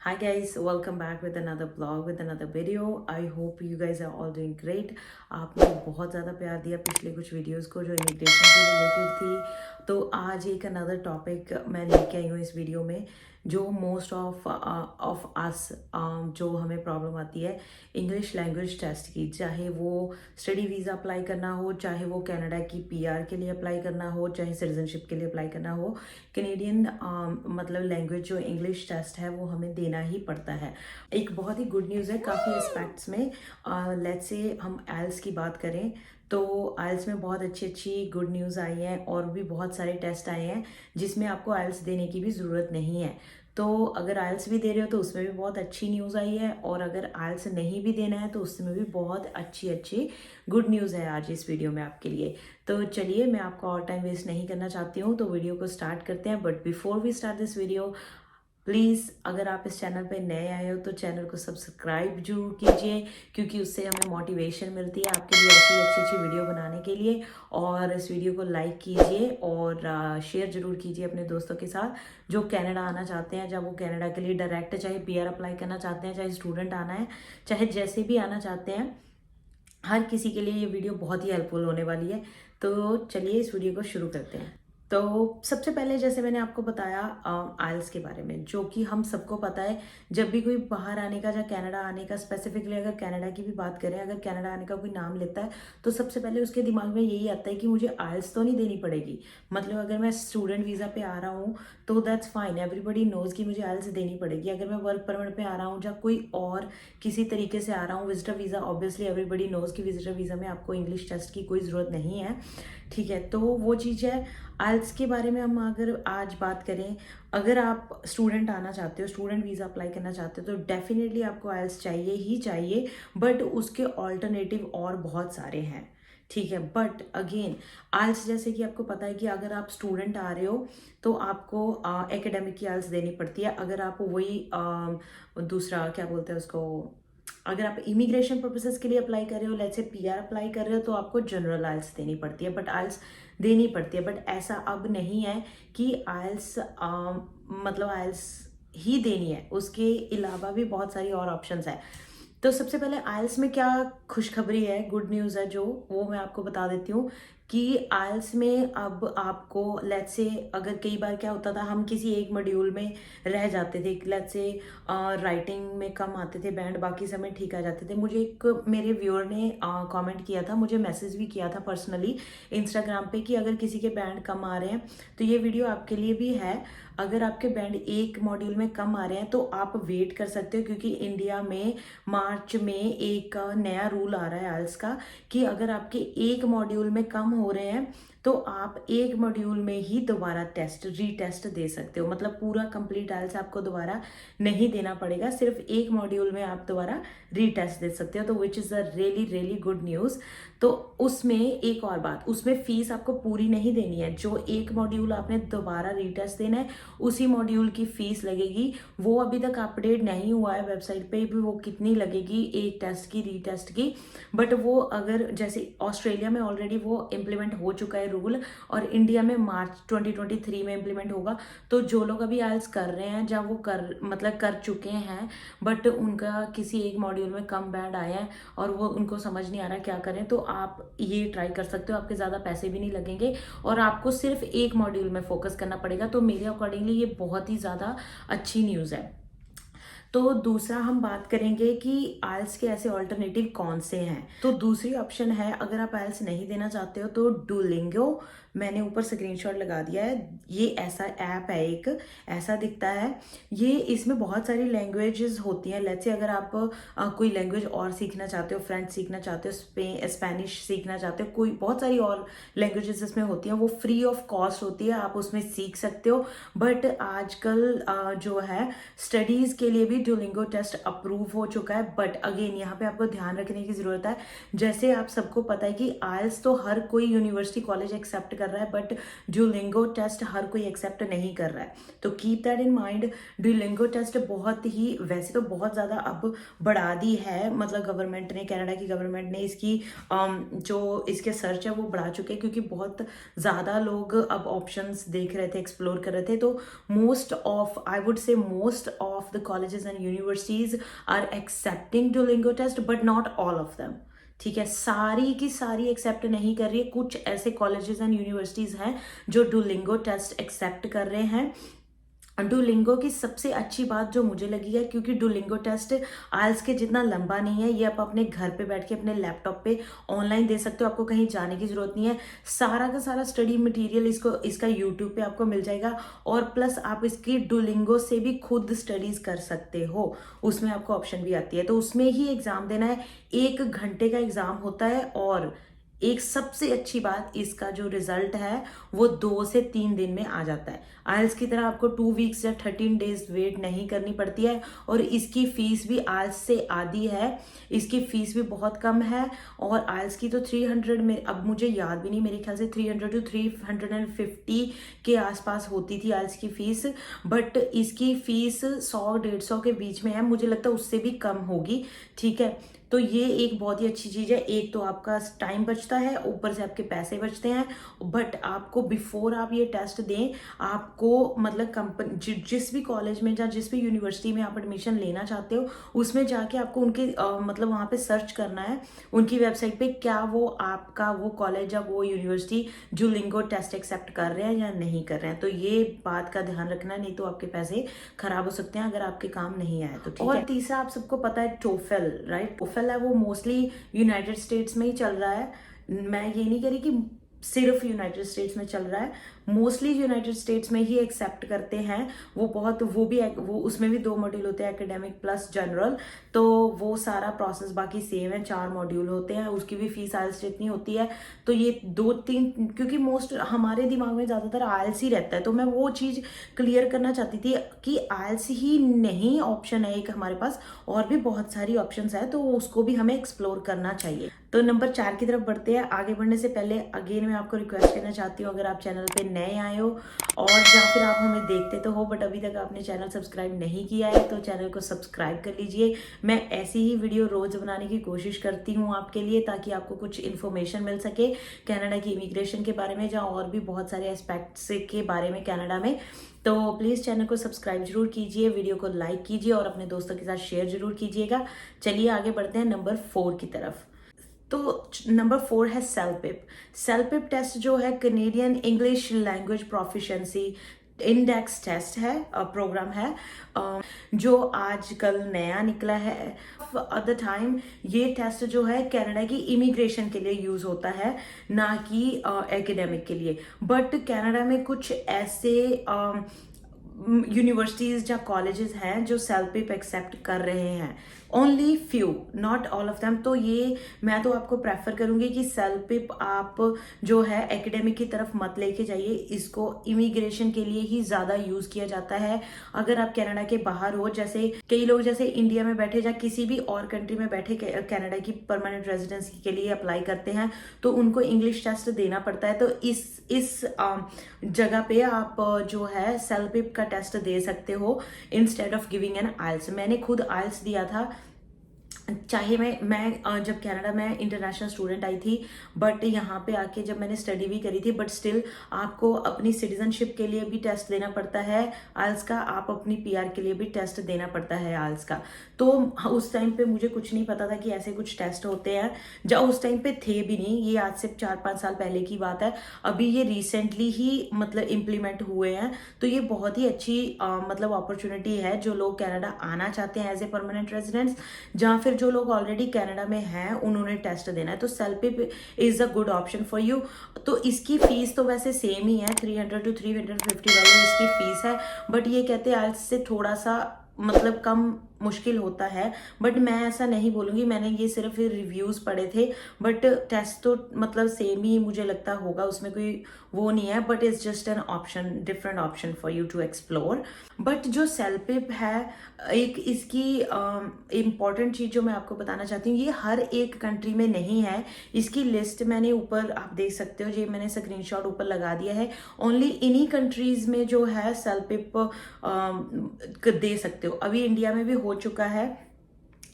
Hi guys, welcome back with another vlog with another video. I hope you guys are all doing great. आपने बहुत ज़्यादा प्यार दिया पिछले कुछ वीडियोस को जो इमिग्रेशन से रिलेटेड थी, तो आज एक अनदर टॉपिक मैं लेके आई हूँ इस वीडियो में जो मोस्ट ऑफ अस जो हमें प्रॉब्लम आती है इंग्लिश लैंग्वेज टेस्ट की, चाहे वो स्टडी वीज़ा अप्लाई करना हो, चाहे वो कनाडा की पीआर के लिए अप्लाई करना हो, चाहे सिटीजनशिप के लिए अप्लाई करना हो। कैनेडियन मतलब लैंग्वेज जो इंग्लिश टेस्ट है वो हमें देना ही पड़ता है। एक बहुत ही गुड न्यूज़ है काफ़ी एस्पेक्ट्स में। लेट्स से हम आइल्स की बात करें तो आइल्स में बहुत अच्छी अच्छी गुड न्यूज़ आई हैं और भी बहुत सारे टेस्ट आए हैं जिसमें आपको आइल्स देने की भी ज़रूरत नहीं है। तो अगर आइल्स भी दे रहे हो तो उसमें भी बहुत अच्छी न्यूज़ आई है, और अगर आइल्स नहीं भी देना है तो उसमें भी बहुत अच्छी अच्छी गुड न्यूज़ है आज इस वीडियो में आपके लिए। तो चलिए, मैं आपका और टाइम वेस्ट नहीं करना चाहती हूँ, तो वीडियो को स्टार्ट करते हैं। But before we start this video, please अगर आप इस चैनल पे नए आए हो तो चैनल को सब्सक्राइब जरूर कीजिए, क्योंकि उससे हमें मोटिवेशन मिलती है आपके लिए ऐसी अच्छी अच्छी वीडियो बनाने के लिए। और इस वीडियो को लाइक कीजिए और शेयर जरूर कीजिए अपने दोस्तों के साथ जो कनाडा आना चाहते हैं, जब वो कनाडा के लिए डायरेक्ट चाहे पीआर अप्लाई करना चाहते हैं, चाहे स्टूडेंट आना है, चाहे जैसे भी आना चाहते हैं, हर किसी के लिए ये वीडियो बहुत ही हेल्पफुल होने वाली है। तो चलिए इस वीडियो को शुरू करते हैं। तो सबसे पहले जैसे मैंने आपको बताया आइल्स के बारे में, जो कि हम सबको पता है। जब भी कोई बाहर आने का या कनाडा आने का, स्पेसिफिकली अगर कनाडा की भी बात करें, अगर कनाडा आने का कोई नाम लेता है तो सबसे पहले उसके दिमाग में यही आता है कि मुझे आइल्स तो नहीं देनी पड़ेगी। मतलब अगर मैं स्टूडेंट वीज़ा पे आ रहा हूँ तो दैट्स फाइन, एवरीबडी नोज कि मुझे आइल्स देनी पड़ेगी। अगर मैं वर्क परमिट पे आ रहा हूँ या कोई और किसी तरीके से आ रहा हूँ, visitor visa, obviously everybody knows कि विजिटर वीज़ा में आपको इंग्लिश टेस्ट की कोई ज़रूरत नहीं है। ठीक है, तो वो चीज़ है। आइल्स के बारे में हम अगर आज बात करें, अगर आप स्टूडेंट आना चाहते हो, स्टूडेंट वीज़ा अप्लाई करना चाहते हो, तो डेफिनेटली आपको आइल्स चाहिए ही चाहिए। बट उसके ऑल्टरनेटिव और बहुत सारे हैं। ठीक है, बट अगेन आइल्स जैसे कि आपको पता है कि अगर आप स्टूडेंट आ रहे हो तो आपको एकेडमिक की आइल्स देनी पड़ती है। अगर आप वही दूसरा क्या बोलते हैं उसको, अगर आप इमिग्रेशन पर्पसेस के लिए अप्लाई कर रहे हो, लेट्स से पीआर अप्लाई कर रहे हो, तो आपको जनरल आइल्स देनी पड़ती है, बट आइल्स देनी पड़ती है। बट ऐसा अब नहीं है कि आइल्स मतलब आइल्स ही देनी है, उसके अलावा भी बहुत सारी और ऑप्शंस है। तो सबसे पहले आइल्स में क्या खुशखबरी है, गुड न्यूज़ है, जो वो मैं आपको बता देती हूँ कि आइल्स में अब आपको लेट्स से, अगर कई बार क्या होता था हम किसी एक मॉड्यूल में रह जाते थे, लेट्स से राइटिंग में कम आते थे बैंड, बाकी समय ठीक आ जाते थे। मुझे एक मेरे व्यूअर ने कमेंट किया था, मुझे मैसेज भी किया था पर्सनली इंस्टाग्राम पे कि अगर किसी के बैंड कम आ रहे हैं तो ये वीडियो आपके लिए भी है। अगर आपके बैंड एक मॉड्यूल में कम आ रहे हैं तो आप वेट कर सकते हो, क्योंकि इंडिया में मार्च में एक नया रूल आ रहा है आइल्स का कि अगर आपके एक मॉड्यूल में कम हो रहे हैं तो आप एक मॉड्यूल में ही दोबारा टेस्ट रीटेस्ट दे सकते हो। मतलब पूरा कंप्लीट आइल्स आपको दोबारा नहीं देना पड़ेगा, सिर्फ एक मॉड्यूल में आप दोबारा रीटेस्ट दे सकते हो, तो which is a really really good news. तो उसमें एक और बात, उसमें फीस आपको पूरी नहीं देनी है। जो एक मॉड्यूल आपने दोबारा रीटेस्ट देना है उसी मॉड्यूल की फीस लगेगी। वो अभी तक अपडेट नहीं हुआ है वेबसाइट पे भी, वो कितनी लगेगी एक टेस्ट की, रीटेस्ट की। बट वो अगर जैसे ऑस्ट्रेलिया में ऑलरेडी वो इम्प्लीमेंट हो चुका है रूल, और इंडिया में मार्च 2023 में इम्प्लीमेंट होगा। तो जो लोग अभी आइल्स कर रहे हैं, जब वो कर चुके हैं, बट उनका किसी एक मॉड्यूल में कम बैंड आया है और वो उनको समझ नहीं आ रहा क्या करें, तो आप ये ट्राई कर सकते हो। आपके ज़्यादा पैसे भी नहीं लगेंगे और आपको सिर्फ एक मॉड्यूल में फोकस करना पड़ेगा। तो मेरे अकॉर्डिंगली ये बहुत ही ज़्यादा अच्छी न्यूज़ है। तो दूसरा हम बात करेंगे कि आइल्स के ऐसे ऑल्टरनेटिव कौन से हैं। तो दूसरी ऑप्शन है, अगर आप आइल्स नहीं देना चाहते हो तो डुओलिंगो, मैंने ऊपर स्क्रीनशॉट लगा दिया है। ये ऐसा ऐप है, एक ऐसा दिखता है ये। इसमें बहुत सारी लैंग्वेजेस होती हैं। लेट्स से अगर आप कोई लैंग्वेज और सीखना चाहते हो, फ्रेंच सीखना चाहते हो, स्पेनिश सीखना चाहते हो, कोई बहुत सारी और लैंग्वेजेस इसमें होती हैं, वो फ्री ऑफ कॉस्ट होती है, आप उसमें सीख सकते हो। बट आजकल जो है स्टडीज़ के लिए भी डुओलिंगो टेस्ट अप्रूव हो चुका है। बट अगेन यहाँ पे आपको ध्यान रखने की ज़रूरत है, जैसे आप सबको पता है कि आइल्स तो हर कोई यूनिवर्सिटी कॉलेज एक्सेप्ट कर रहा है, बट डुओलिंगो टेस्ट हर कोई एक्सेप्ट नहीं कर रहा है। तो keep that in mind. Duolingo test बहुत ही, वैसे तो बहुत ज़्यादा अब बढ़ा दी है, मतलब गवर्नमेंट ने, कनाडा की गवर्नमेंट ने इसकी जो इसके सर्च है वो बढ़ा चुके हैं, क्योंकि बहुत ज़्यादा लोग अब ऑप्शंस देख रहे थे, एक्सप्लोर कर रहे थे। तो most of, I would say most of the colleges and universities are accepting Duolingo test, but not all of them. ठीक है, सारी की सारी एक्सेप्ट नहीं कर रही है। कुछ ऐसे कॉलेजेस एंड यूनिवर्सिटीज हैं जो डुओलिंगो टेस्ट एक्सेप्ट कर रहे हैं। डुओलिंगो की सबसे अच्छी बात जो मुझे लगी है, क्योंकि डुओलिंगो टेस्ट आइल्स के जितना लंबा नहीं है, ये आप अपने घर पे बैठ के अपने लैपटॉप पे ऑनलाइन दे सकते हो, आपको कहीं जाने की जरूरत नहीं है। सारा का सारा स्टडी मटेरियल इसका यूट्यूब पे आपको मिल जाएगा, और प्लस आप इसकी डुओलिंगो से भी खुद स्टडीज कर सकते हो, उसमें आपको ऑप्शन भी आती है। तो उसमें ही एग्जाम देना है, 1 घंटे का एग्जाम होता है, और एक सबसे अच्छी बात, इसका जो रिजल्ट है वो 2 से 3 दिन में आ जाता है। आइल्स की तरह आपको 2 वीक्स या 13 डेज वेट नहीं करनी पड़ती है, और इसकी फीस भी आइल्स से आधी है, इसकी फीस भी बहुत कम है। और आइल्स की तो 300 में, अब मुझे याद भी नहीं, मेरे ख्याल से 300 to 350 के आसपास होती थी आइल्स की फीस, बट इसकी फीस 100-150 के बीच में है, मुझे लगता है उससे भी कम होगी। ठीक है, तो ये एक बहुत ही अच्छी चीज़ है। एक तो आपका टाइम बचता है, ऊपर से आपके पैसे बचते हैं, बट आपको बिफोर आप ये टेस्ट दें, आपको मतलब कंपनी जिस भी कॉलेज में या जिस भी यूनिवर्सिटी में आप एडमिशन लेना चाहते हो, उसमें जाके आपको उनके मतलब वहाँ पे सर्च करना है उनकी वेबसाइट पे, क्या वो आपका वो कॉलेज या वो यूनिवर्सिटी डुओलिंगो टेस्ट एक्सेप्ट कर रहे हैं या नहीं कर रहे हैं। तो ये बात का ध्यान रखना, नहीं तो आपके पैसे खराब हो सकते हैं अगर आपके काम नहीं आए तो। ठीक है, तीसरा आप सबको पता है टोफेल, राइट? टोफेल है वो मोस्टली यूनाइटेड स्टेट्स में ही चल रहा है। मैं ये नहीं कह रही कि सिर्फ यूनाइटेड स्टेट्स में चल रहा है, मोस्टली यूनाइटेड स्टेट्स में ही एक्सेप्ट करते हैं। वो उसमें भी 2 मॉड्यूल होते हैं, एकेडमिक प्लस जनरल। तो वो सारा प्रोसेस बाकी सेम है, 4 मॉड्यूल होते हैं, उसकी भी फीस आइल्स जितनी होती है। तो ये 2-3, क्योंकि मोस्ट हमारे दिमाग में ज़्यादातर आइल्स ही रहता है, तो मैं वो चीज़ क्लियर करना चाहती थी कि आइल्स ही नहीं ऑप्शन है एक हमारे पास, और भी बहुत सारी ऑप्शन है, तो उसको भी हमें एक्सप्लोर करना चाहिए। तो नंबर 4 की तरफ बढ़ते हैं। आगे बढ़ने से पहले अगेन मैं आपको रिक्वेस्ट करना चाहती हूँ, अगर आप चैनल पे नए आए हो और या फिर आप हमें देखते तो हो बट अभी तक आपने चैनल सब्सक्राइब नहीं किया है, तो चैनल को सब्सक्राइब कर लीजिए। मैं ऐसी ही वीडियो रोज बनाने की कोशिश करती हूँ आपके लिए, ताकि आपको कुछ इन्फॉर्मेशन मिल सके कनाडा की इमिग्रेशन के बारे में, जहाँ और भी बहुत सारे एस्पेक्ट्स के बारे में कनाडा में। तो प्लीज़ चैनल को सब्सक्राइब जरूर कीजिए, वीडियो को लाइक कीजिए और अपने दोस्तों के साथ शेयर जरूर कीजिएगा। चलिए आगे बढ़ते हैं नंबर 4 की तरफ। तो नंबर 4 है सेलपिप। सेलपिप टेस्ट जो है Canadian English language proficiency index test है, प्रोग्राम है जो आजकल नया निकला है। एट द टाइम ये टेस्ट जो है कनाडा की इमिग्रेशन के लिए यूज होता है, ना कि एकेडमिक के लिए। बट कनाडा में कुछ ऐसे यूनिवर्सिटीज या कॉलेजेस हैं जो सेलपिप एक्सेप्ट कर रहे हैं, only few, not all of them. तो ये मैं तो आपको प्रेफर करूंगी कि सेलपिप आप जो है एकेडमिक की तरफ मत लेके जाइए, इसको इमिग्रेशन के लिए ही ज्यादा यूज किया जाता है। अगर आप कनाडा के बाहर हो, जैसे कई लोग जैसे इंडिया में बैठे या किसी भी और कंट्री में बैठे कनाडा की परमानेंट रेजिडेंसी के लिए अप्लाई करते हैं, तो उनको इंग्लिश टेस्ट देना पड़ता है। तो इस जगह पे आप जो है सेलपिप का टेस्ट दे सकते हो इंस्टेड ऑफ गिविंग एन आइल्स। मैंने खुद आइल्स दिया था, चाहे मैं जब कनाडा में इंटरनेशनल स्टूडेंट आई थी, बट यहाँ पे आके जब मैंने स्टडी भी करी थी, बट स्टिल आपको अपनी सिटीजनशिप के लिए भी टेस्ट देना पड़ता है आइल्स का, आप अपनी पीआर के लिए भी टेस्ट देना पड़ता है आइल्स का। तो उस टाइम पे मुझे कुछ नहीं पता था कि ऐसे कुछ टेस्ट होते हैं, जब उस टाइम पे थे भी नहीं, ये आज से 4-5 साल पहले की बात है, अभी ये रिसेंटली ही मतलब इम्प्लीमेंट हुए हैं। तो ये बहुत ही अच्छी मतलब अपॉर्चुनिटी है जो लोग कनाडा आना चाहते हैं एज ए परमानेंट रेजिडेंट्स, जहाँ फिर जो लोग ऑलरेडी कनाडा में हैं उन्होंने टेस्ट देना है। तो CELPIP is a good option for you. तो इसकी फीस तो वैसे सेम ही है, 300 to 350 डॉलर इसकी फीस है, बट ये कहते हैं आइल्स से थोड़ा सा मतलब कम मुश्किल होता है, बट मैं ऐसा नहीं बोलूँगी, मैंने ये सिर्फ रिव्यूज़ पढ़े थे, बट टेस्ट तो मतलब सेम ही मुझे लगता होगा, उसमें कोई वो नहीं है, but it's just an option, different option for you to explore. But जो सेल्पिप है, एक इसकी इम्पॉर्टेंट चीज़ जो मैं आपको बताना चाहती हूँ, ये हर एक कंट्री में नहीं है। इसकी लिस्ट मैंने ऊपर आप देख सकते हो, ये मैंने स्क्रीनशॉट ऊपर लगा दिया है। ओनली इन्हीं कंट्रीज में जो है सेल्पिप दे सकते हो। अभी इंडिया में भी हो चुका है,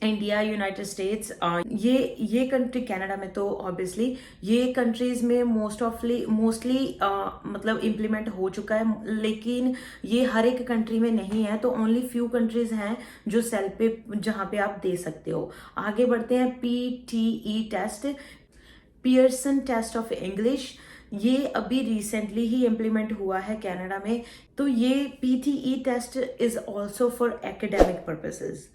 इंडिया, यूनाइटेड स्टेट्स, ये कंट्री, कनाडा में तो ऑब्वियसली ये कंट्रीज में मोस्टली मतलब इम्प्लीमेंट हो चुका है, लेकिन ये हर एक कंट्री में नहीं है। तो ओनली फ्यू कंट्रीज हैं जो सेल्पिप जहां पे आप दे सकते हो। आगे बढ़ते हैं। PTE test, Pearson test of English, ये अभी रिसेंटली ही इम्प्लीमेंट हुआ है कनाडा में। तो ये PTE test is also for academic purposes,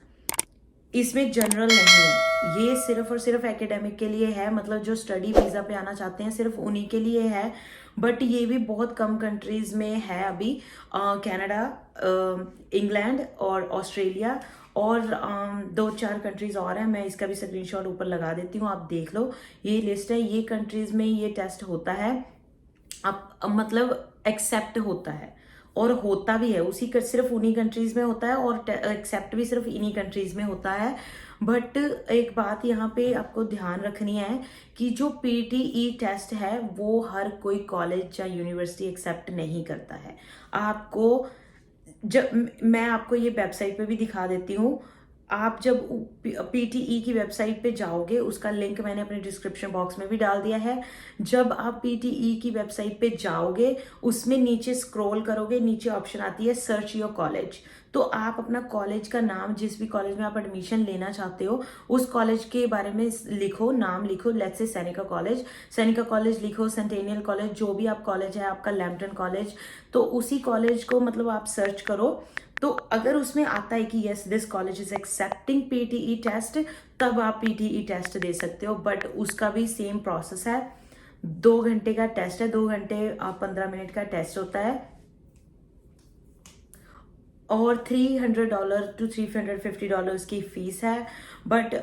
इसमें जनरल नहीं है, ये सिर्फ और सिर्फ एकेडमिक के लिए है, मतलब जो स्टडी वीज़ा पे आना चाहते हैं सिर्फ उन्हीं के लिए है। बट ये भी बहुत कम कंट्रीज में है अभी, कनाडा, इंग्लैंड और ऑस्ट्रेलिया और 2-4 कंट्रीज और हैं। मैं इसका भी स्क्रीनशॉट ऊपर लगा देती हूँ, आप देख लो, ये लिस्ट है। ये कंट्रीज में ये टेस्ट होता है, आप मतलब एक्सेप्ट होता है और होता भी है, सिर्फ उन्हीं कंट्रीज में होता है और एक्सेप्ट भी सिर्फ इन्हीं कंट्रीज में होता है। बट एक बात यहाँ पे आपको ध्यान रखनी है कि जो PTE टेस्ट है वो हर कोई कॉलेज या यूनिवर्सिटी एक्सेप्ट नहीं करता है। आपको जब मैं आपको ये वेबसाइट पे भी दिखा देती हूँ, आप जब PTE की वेबसाइट पे जाओगे, उसका लिंक मैंने अपने डिस्क्रिप्शन बॉक्स में भी डाल दिया है। जब आप PTE की वेबसाइट पे जाओगे, उसमें नीचे स्क्रॉल करोगे, नीचे ऑप्शन आती है सर्च योर कॉलेज। तो आप अपना कॉलेज का नाम, जिस भी कॉलेज में आप एडमिशन लेना चाहते हो, उस कॉलेज के बारे में लिखो, नाम लिखो। लेट्स से सैनिका कॉलेज लिखो, सेंटेनियल कॉलेज, जो भी आप कॉलेज है आपका, लैम्पटन कॉलेज, तो उसी कॉलेज को मतलब आप सर्च करो। तो अगर उसमें आता है कि yes this college is accepting PTE test, तब आप PTE टेस्ट दे सकते हो। बट उसका भी सेम प्रोसेस है, 2 घंटे का टेस्ट है, 2 घंटे 15 मिनट का टेस्ट होता है और $300 to $350 की फीस है। बट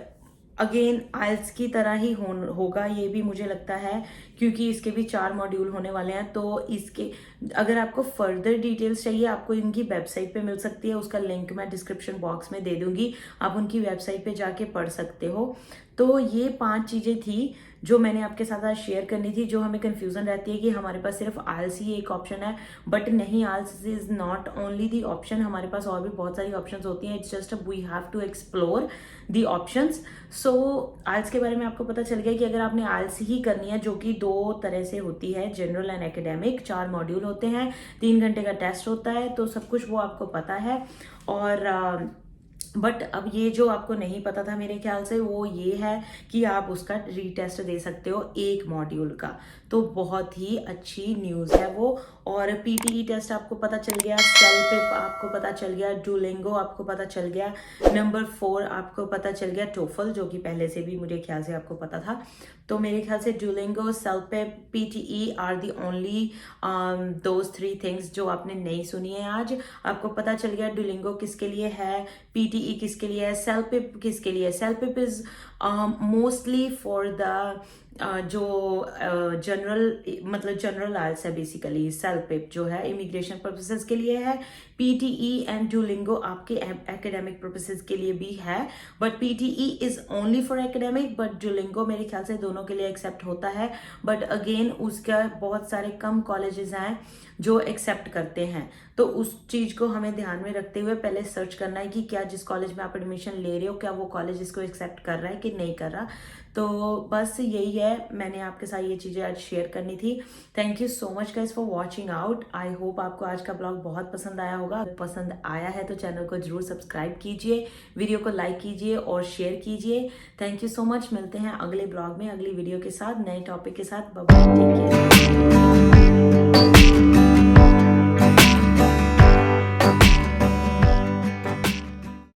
अगेन आइल्स की तरह ही होगा, ये भी मुझे लगता है, क्योंकि इसके भी 4 मॉड्यूल होने वाले हैं। तो इसके अगर आपको फर्दर डिटेल्स चाहिए, आपको इनकी वेबसाइट पे मिल सकती है, उसका लिंक मैं डिस्क्रिप्शन बॉक्स में दे दूंगी, आप उनकी वेबसाइट पे जाके पढ़ सकते हो। तो ये 5 चीज़ें थी जो मैंने आपके साथ आज शेयर करनी थी। जो हमें कन्फ्यूज़न रहती है कि हमारे पास सिर्फ आइल्स ही एक ऑप्शन है, बट नहीं, IELTS is not only the option, हमारे पास और भी बहुत सारी ऑप्शंस होती हैं। It's just we have to explore the options. So IELTS के बारे में आपको पता चल गया कि अगर आपने आइल्स ही करनी है, जो कि 2 तरह से होती है, जनरल एंड एकेडमिक, 4 मॉड्यूल होते हैं, 3 घंटे का टेस्ट होता है, तो सब कुछ वो आपको पता है। और बट अब ये जो आपको नहीं पता था मेरे ख्याल से, वो ये है कि आप उसका रीटेस्ट दे सकते हो 1 मॉड्यूल का। तो बहुत ही अच्छी न्यूज़ है वो। और PTE टेस्ट आपको पता चल गया, सेल्पिप आपको पता चल गया, डुओलिंगो आपको पता चल गया, नंबर 4 आपको पता चल गया टोफल, जो कि पहले से भी मुझे ख्याल से आपको पता था। तो मेरे ख्याल से Duolingo, CELPIP, PTE are the only those 3 things जो आपने नहीं सुनी है आज। आपको पता चल गया डुओलिंगो किसके लिए है, PTE किसके लिए है, सेल्पिप किसके लिए है। सेल्पिप इज मोस्टली फॉर द जो जनरल मतलब जनरल आइल्स है बेसिकली। सेल्पिप जो है इमिग्रेशन पर्पसेस के लिए है। PTE एंड डुओलिंगो आपके एकेडमिक पर्पसेस के लिए भी है, but PTE is only for academic, but Duolingo मेरे ख्याल से दोनों के लिए एक्सेप्ट होता है। बट अगेन उसका बहुत सारे कम कॉलेजेस हैं जो एक्सेप्ट करते हैं। तो उस चीज़ को हमें ध्यान में रखते हुए पहले सर्च करना है कि क्या जिस कॉलेज में आप एडमिशन ले रहे हो, क्या वो कॉलेज इसको एक्सेप्ट कर रहा है कि नहीं कर रहा। तो बस यही है, मैंने आपके साथ ये चीज़ें आज शेयर करनी थी। Thank you so much guys for watching out. I hope आपको आज का ब्लॉग बहुत पसंद आया होगा। पसंद आया है तो चैनल को जरूर सब्सक्राइब कीजिए, वीडियो को लाइक कीजिए और शेयर कीजिए। Thank you so much. मिलते हैं अगले ब्लॉग में, अगली वीडियो के साथ, नए टॉपिक के साथ। Bye bye, take care.